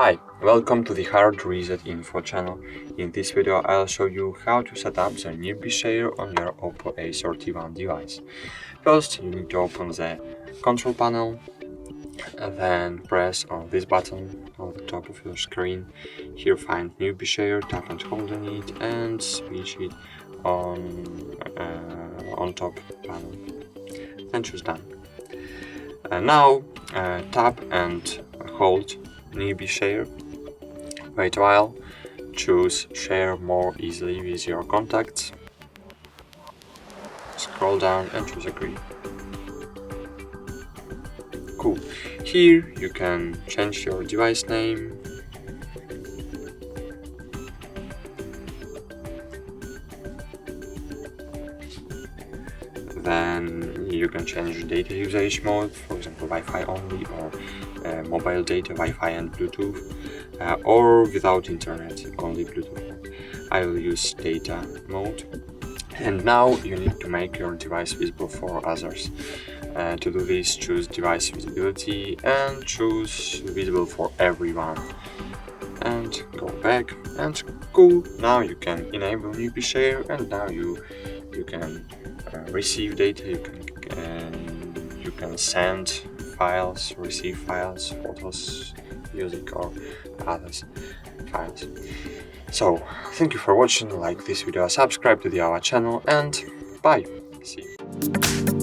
Hi, welcome to the HardReset.Info channel. In this video I'll show you how to set up the nearby share on your OPPO A31 device. First you need to open the control panel and then press on this button on the top of your screen. Here find newbie share, tap and hold on it and switch it on top panel. Then choose done. Now tap and hold newbie share. Wait a while, choose share more easily with your contacts. Scroll down and choose agree. Cool. Here you can change your device name. Then you can change data usage mode, for example Wi-Fi only, or mobile data, Wi-Fi and Bluetooth, or without internet, only Bluetooth mode. I will use data mode. And now you need to make your device visible for others. To do this, choose device visibility and choose visible for everyone. And go back and cool. Now you can enable newbie share, and now you can receive data. You can send files, receive files, photos, music, or others files. So thank you for watching. Like this video, subscribe to our channel, and bye. See you.